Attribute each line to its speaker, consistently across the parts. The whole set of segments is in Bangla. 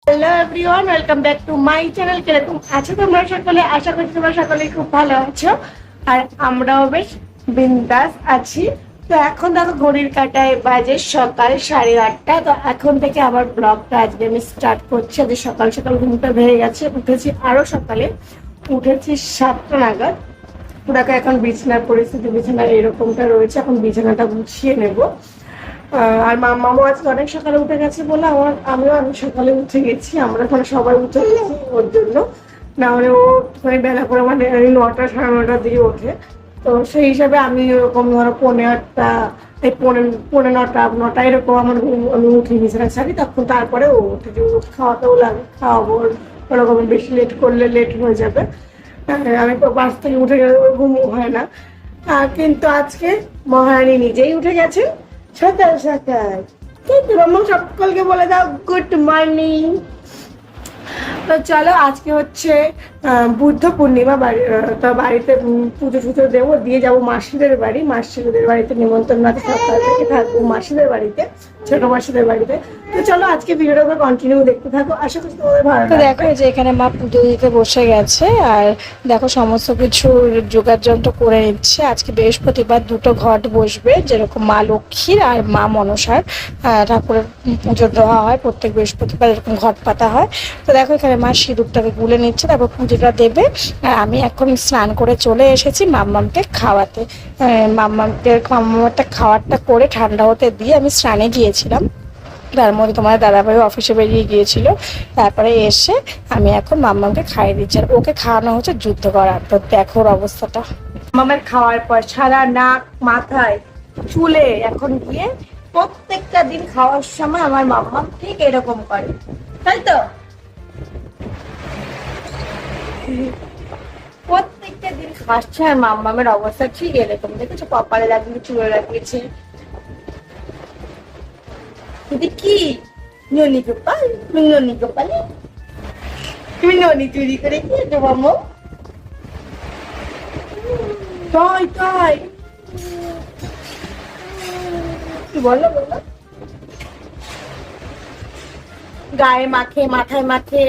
Speaker 1: Hello everyone, welcome back to my channel. কিরকম আছো তোমরা সকলে? আশা করছি তোমরা সকলে খুব ভালো আছো, আর আমরাও বেশ বিন্দাস আছি। তো এখন দেখো ঘড়ির কাঁটায় বাজে সকাল 8:30। তো এখন থেকে আবার ব্লগটা আজকে আমি স্টার্ট করছি। আজকে সকাল সকাল ঘুমটা ভেঙে গেছে, উঠেছি আরো সকালে, উঠেছি 7টা নাগাদ। দেখো এখন বিছানার পরিস্থিতি, বিছানার এরকমটা রয়েছে, এখন বিছানাটা গুছিয়ে নেবো। আর মামাও আজকে অনেক সকালে উঠে গেছে বলে আমিও অনেক সকালে উঠে গেছি। আমরা এখন সবাই উঠে গেছি ওর জন্য, না হলে ও মানে বেলা করে মানে 9টা 9:30টার দিকে ওঠে। তো সেই হিসাবে আমি ওরকম ধরো 8:30 এই পৌনে 9টা এরকম আমি উঠি, বিছানা ছাড়ি, তখন তারপরে ও উঠে যে ওকে খাওয়াতেও লাগে, খাওয়াবো। ওরকম বেশি লেট করলে লেট হয়ে যাবে। আমি তো বাস থেকে উঠে গেলে ঘুম হয় না। কিন্তু আজকে মহারানী নিজেই উঠে গেছে সকাল সকাল। কিন্তু মাম্মা সকলকে বলে দাও গুড মর্নিং। তো চলো, আজকে হচ্ছে বুদ্ধ পূর্ণিমা। তো বাড়িতে পুজো টুজো দেবো, দিয়ে যাবো মাসিদের বাড়ি। মাসিদের বাড়িতে নিমন্ত্রণ আছে, সকাল থেকে থাকবো মাসিদের বাড়িতে, ছোট মাসিদের বাড়িতে। তো চলো আজকে ভিডিওটা কন্টিনিউ দেখতে থাকো, আশা করি তোমাদের ভালো লাগবে।
Speaker 2: দেখো যে এখানে মা পুজো দিতে বসে গেছে, আর দেখো সমস্ত কিছু জোগাড় যন্ত্র করে নিচ্ছে। আজকে বৃহস্পতিবার দুটো ঘট বসবে, যেরকম মা লক্ষ্মীর আর মা মনসার ঠাকুরের পুজো দেওয়া হয় প্রত্যেক বৃহস্পতিবার, এরকম ঘট পাতা হয়। তো দেখো এখানে মা সিঁদুরটাকে গুলে নিচ্ছে, তারপর পুজোটা দেবে। আর আমি এখন স্নান করে চলে এসেছি মাম্মামকে খাওয়াতে। মাম্মামটা খাওয়ারটা করে ঠান্ডা হতে দিয়ে আমি স্নানে গিয়েছিলাম। তার মধ্যে তোমার দাদাভাই অফিসে বেরিয়ে গিয়েছিল। তারপরে এসে আমি এখন মাম্মামকে খাইয়ে দিচ্ছি, আর ওকে খাওয়ানো হচ্ছে যুদ্ধ করার। তো দেখো ওর অবস্থাটা।
Speaker 1: মামার খাওয়ার পর সারা নাক মাথায় চুলে এখন গিয়ে প্রত্যেকটা দিন খাওয়ার সময় আমার মাম্মা ঠিক এরকম করে, তাই তো? প্রত্যেকটা দিন খাচ্ছে আর মাম্মামের অবস্থা ঠিক এরকম। দেখেছো, কপালে লাগিয়ে চুলে লাগিয়েছে। এটা কি ননি গোপাল? তুমি ননি গোপালে, তুমি ননি চুরি করে খেয়েছো মাম্মা? তাই তাই কি বলো বলো? গায়ে মাখে, মাথায় মাখে,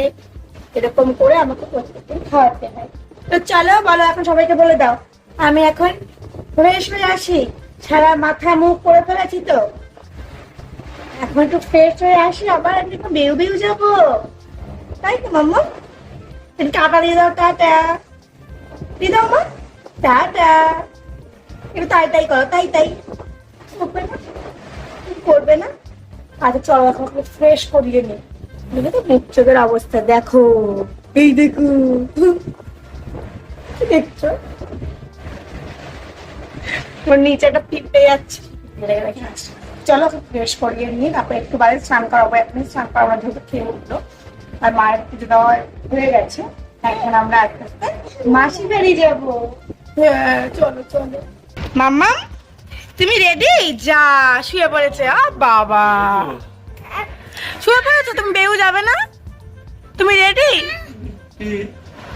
Speaker 1: এরকম করে আমাকে প্রত্যেকদিন খাওয়াতে হয়। তো চলো বলো, এখন সবাইকে বলে দাও আমি এখন ফ্রেশ হয়ে আসি। সারা মাথা মুখ করে ফেলেছি, তো এখন একটু ফ্রেশ হয়ে আসি, আবার আমি একটু বেউ বেউ যাবো, তাই তো মাম্মা? টাটা দিয়ে দাও, টাটা দিয়ে দাও মা, টাটা। একটু তাই তাই করো, তাই তাই। করবে না, করবে না। আচ্ছা চলো এখন ফ্রেশ করিয়ে নি। দেখো তো মুখ চোখের অবস্থা দেখো, এই দেখো, দেখছো ওর নিচে একটা পিঁপড়ে যাচ্ছে। চলো ফ্রেশ করিয়ে নি, তারপরে একটু বাইরে স্নান করাবো। এখন স্নান করাবো যেহেতু খেয়ে উঠলো, আর মায়ের পুজো দেওয়া হয়ে গেছে। এখন আমরা আস্তে আস্তে মাসি বাড়ি যাবো। হ্যাঁ চলো চলো। মাম্মা তুমি রেডি? যা শুয়ে পড়েছে। বাবা শুয়ে পড়েছো, তুমি বেউ যাবে না? তুমি রেডি?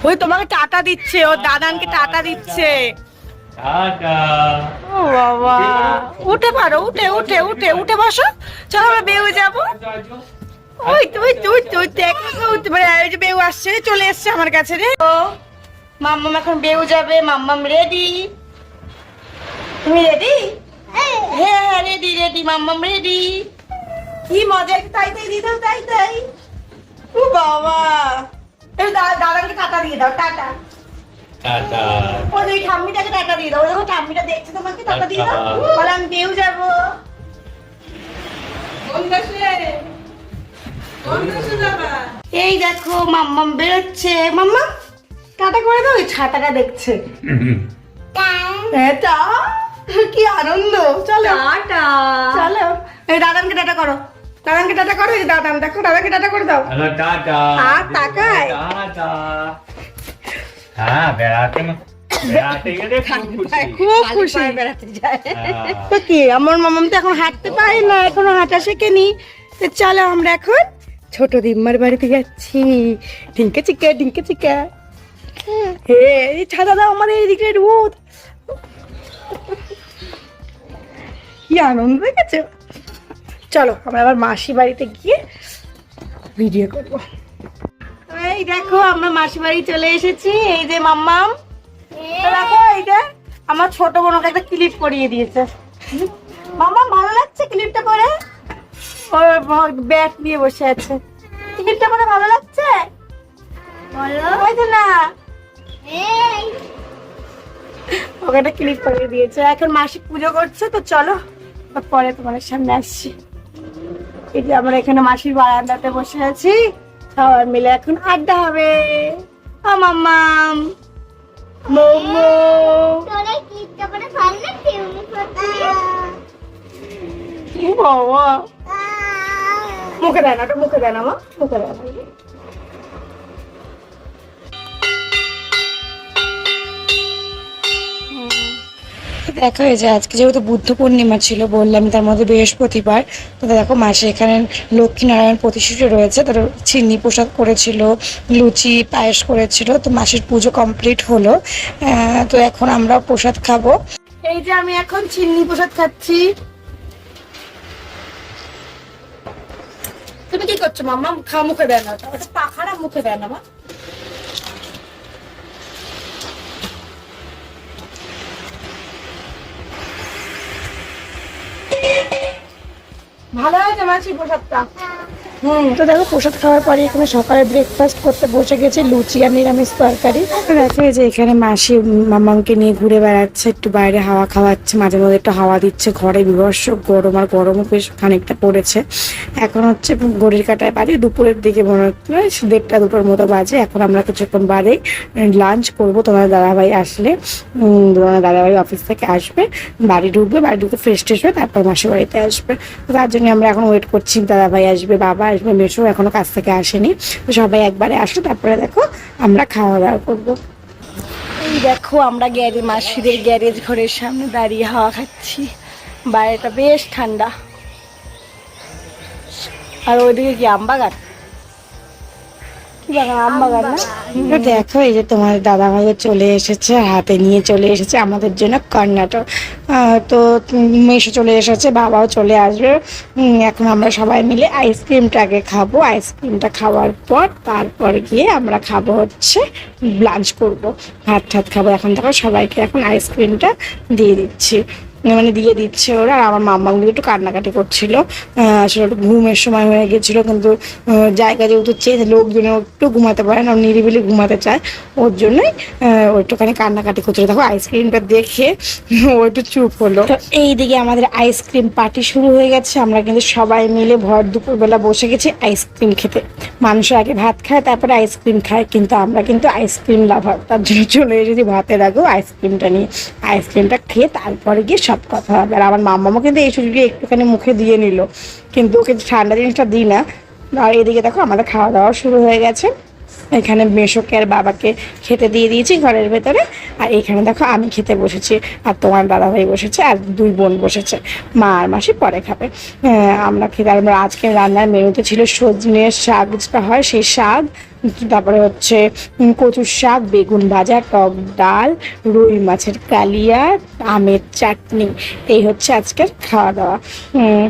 Speaker 1: ওই তোমাকে টাটা দিচ্ছে, ওর দাদানকে টাটা দিচ্ছে। ও বাবা, উঠে পারো, উঠে উঠে উঠে উঠে বসো। চলো আমরা বেউ যাবো। ওই তো ওই তো ওই তো ওই যে বেউ আসছে, চলে এসছে আমার কাছে রে। ও মাম্মাম এখন বেউ যাবে। মাম্মাম রেডি? তুমি রেডি? হ্যাঁ হ্যাঁ রেডি রেডি, মাম্মাম রেডি। কি মজা, তাই তাই দিয়ে দাও, তাই তাই। ও বাবা, দাদাকে টাটা দিয়ে দাও, টাটা। ওই ঠাম্মিটাকে টাটা দিয়ে দাও, দেখো ঠাম্মিটা দেখছে তোমাকে, টাটা দিয়ে দাও। বলে আমি বেউ যাবো। এই দেখো মাম্মাম বেরোচ্ছে। মাম্মা টাটা করে দাও, ওই ছাতাটা দেখছে। এটা কি আনন্দ। চলো চলো, এই দাদানকে টাটা করো, দাদানকে টাটা করো। এই দাদান দেখো, দাদাকে টাটা করে দাও। আর তাকায়।
Speaker 3: হ্যাঁ বেড়াতে গেলে
Speaker 1: খুব খুশি বেড়াতে যায়। তো কি আমার মামাম তো এখন হাঁটতে পারে না, এখনো হাঁটা শেখেনি। তো চলো আমরা এখন ছোট দিম্মার বাড়িতে যাচ্ছি। ঢিঙ্কে চিকা ঢিঙ্কে চিকা। হে এই ছাদা দাও, আমাদের এইদিকে রোদ। কি আনন্দ দেখেছো। চলো আমরা আবার মাসি বাড়িতে গিয়ে
Speaker 2: ভিডিও করবো।
Speaker 1: এই দেখো আমরা মাসি বাড়ি চলে এসেছি। এই যে মাম্মাম, তো দেখো এইটা আমার ছোট বোন ওকে একটা ক্লিপ পরিয়ে দিয়েছে। মাম্মাম ভালো লাগছে ক্লিপটা পরে? ওর ব্যাগ নিয়ে বসে আছে। ক্লিপটা পরে ভালো লাগছে? বলো না, ওকে একটা ক্লিপ পরিয়ে দিয়েছে। এখন মাসি পুজো করছে, তো চলো পরে তোমাদের সামনে আসছি। এই যে আমরা এখানে মাসির বারান্দাতে বসে আছি, সবাই মিলে এখন আড্ডা হবে। মাম্মাম মোমো কি বাবা, মুখে দেয় না, ওটা মুখে দেয় না, মা মুখে দেয় না।
Speaker 2: দেখো এই যে আজকে যেহেতু বুদ্ধ পূর্ণিমা ছিল, বললাম তার মধ্যে বৃহস্পতিবার, তো দেখো মাসি এখানে লক্ষ্মীনারায়ণ প্রতিষ্ঠিত রয়েছে। তার চিনি প্রসাদ করেছিল, লুচি পায়েস করেছিল, তো মাসির পুজো কমপ্লিট হলো। তো এখন আমরা প্রসাদ খাবো।
Speaker 1: এই যে আমি এখন চিনি প্রসাদ খাচ্ছি। তুমি কি করছো মাম্মা? খা, মুখে দেয় না, ওটা পাখাটা মুখে দেয় না মা। ভালো হয়েছে মাসি প্রসাদটা।
Speaker 2: তো দেখো প্রসাদ খাওয়ার পরে এখানে সকালে ব্রেকফাস্ট করতে বসে গেছে, লুচি আর নিরামিষ তরকারি। দেখো এই যে এখানে মাসি মামাকে নিয়ে ঘুরে বেড়াচ্ছে, একটু বাইরে হাওয়া খাওয়াচ্ছে, মাঝে মধ্যে একটু হাওয়া দিচ্ছে। ঘরে বিভৎস গরম, আর গরমও বেশ খানিকটা পড়েছে। এখন হচ্ছে ঘড়ির কাঁটায় বাজে দুপুরের দিকে, মনে হচ্ছে 1:30 2টোর মতো বাজে। এখন আমরা কিছুক্ষণ বাদে লাঞ্চ করবো। তোমার দাদাভাই আসলে, তোমার দাদাভাই অফিস থেকে আসবে, বাড়ি ঢুকবে, বাড়ি ঢুকে ফ্রেশ ট্রেশ হয়ে তারপর মাসির বাড়িতে আসবে। তো তার জন্য আমরা এখন ওয়েট করছি। দাদাভাই আসবে, বাবা আসবে, মেসো এখনো কাজ থেকে আসেনি। তো সবাই একবারে আসলে তারপরে দেখো আমরা খাওয়া দাওয়া করবো। এই দেখো আমরা মাসির গ্যারেজ ঘরের সামনে দাঁড়িয়ে হাওয়া খাচ্ছি। বাইরেটা বেশ ঠান্ডা। আর ওইদিকে কি আম বাগান, তো দেখো এই যে তোমার দাদা ভাই চলে এসেছে, হাতে নিয়ে চলে এসেছে আমাদের জন্য কর্নাটক। তো মেসো চলে এসেছে, বাবাও চলে আসবে। এখন আমরা সবাই মিলে আইসক্রিমটাকে খাবো। আইসক্রিমটা খাওয়ার পর তারপর গিয়ে আমরা খাবো হচ্ছে লাঞ্চ করবো, ভাত ঠাত খাবো। এখন দেখো সবাইকে এখন আইসক্রিমটা দিয়ে দিচ্ছি, মানে দিয়ে দিচ্ছে ওরা। আর আমার মাম্মাগুলো একটু কান্নাকাটি করছিল, আসলে একটু ঘুমের সময় হয়ে গেছিলো। কিন্তু জায়গা যেহেতু চেঞ্জ, লোকজন একটু ঘুমাতে পারে না, নিরিবিলি ঘুমাতে চায়, ওর জন্যই ও একটুখানি কান্নাকাটি করছিল। দেখো আইসক্রিমটা দেখে ও একটু চুপ হলো। তো এইদিকে আমাদের আইসক্রিম পার্টি শুরু হয়ে গেছে। আমরা কিন্তু সবাই মিলে ভর দুপুরবেলা বসে গেছি আইসক্রিম খেতে। মানুষ আগে ভাত খায় তারপরে আইসক্রিম খায়, কিন্তু আমরা কিন্তু আইসক্রিম লাভার, তার জন্য চলে এসেছি ভাতের আগেও আইসক্রিমটা নিয়ে। আইসক্রিমটা খেয়ে তারপরে গিয়ে সব কথা হবে। আর আমার মাম্মামও কিন্তু এই সুযোগে একটুখানি মুখে দিয়ে নিল, কিন্তু ওকে ঠান্ডা জিনিসটা দিই না। আর এদিকে দেখো আমাদের খাওয়া দাওয়া শুরু হয়ে গেছে। এখানে মেসোকে আর বাবাকে খেতে দিয়ে দিয়েছি ঘরের ভেতরে। আর এখানে দেখো আমি খেতে বসেছি, আর তোমার দাদাভাই বসেছে, আর 2 বোন বসেছে। মা আর মাসি পরে খাবে। আমরা খেতে, আমরা আজকে রান্নার মেনুতে ছিল সজনের শাক, যেটা হয় সেই শাক, তারপরে হচ্ছে কচুর শাক, বেগুন ভাজা, টক ডাল, রুই মাছের কালিয়া, আমের চাটনি। এই হচ্ছে আজকের খাওয়া দাওয়া।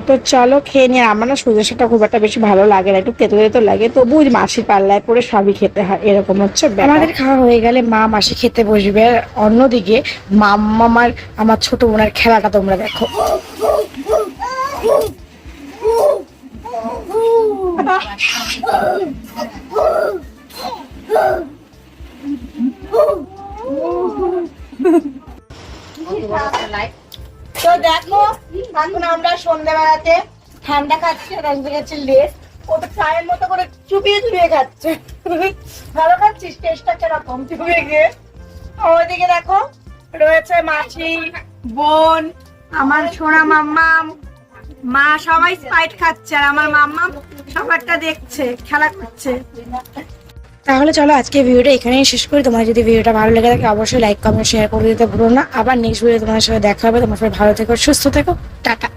Speaker 2: তো চলো খেয়ে নিয়ে। আমার না সজনের শাকটা খুব একটা বেশি ভালো লাগে না, একটু তেতো তেতো লাগে, তবু মাসির পাল্লায় পরে সবই খেতে হয়, এরকম হচ্ছে ব্যাপার। আমাদের খাওয়া হয়ে গেলে মা মাসি খেতে বসবে। আর অন্যদিকে মাম্মামার আমার ছোট বোনের খেলাটা তোমরা দেখো।
Speaker 1: তো দেখো এখন আমরা সন্ধ্যাবেলাতে ঠান্ডা খাচ্ছি, আর আসবে গেছে লেস। ও তো চায়ের মতো করে চুপিয়ে চুপিয়ে খাচ্ছে। ভালো খাচ্ছিস? টেস্টটা কিরকম চুপিয়ে গিয়ে? ওইদিকে দেখো রয়েছে মাসি, বোন, আমার সোনা মাম্মাম, মা, সবাই স্প্রাইট খাচ্ছে। আর আমার মাম্মাম সবারটা দেখছে, খেলা করছে।
Speaker 2: তাহলে চলো আজকে ভিডিওটা এখানেই শেষ করি। তোমার যদি ভিডিওটা ভালো লেগে থাকে অবশ্যই লাইক কমেন্ট শেয়ার করে দিতে ভুলো না। আবার নেক্সট ভিডিও তোমাদের সাথে দেখা হবে। তোমার সবাই ভালো থেকো, সুস্থ থেকো, টাটা।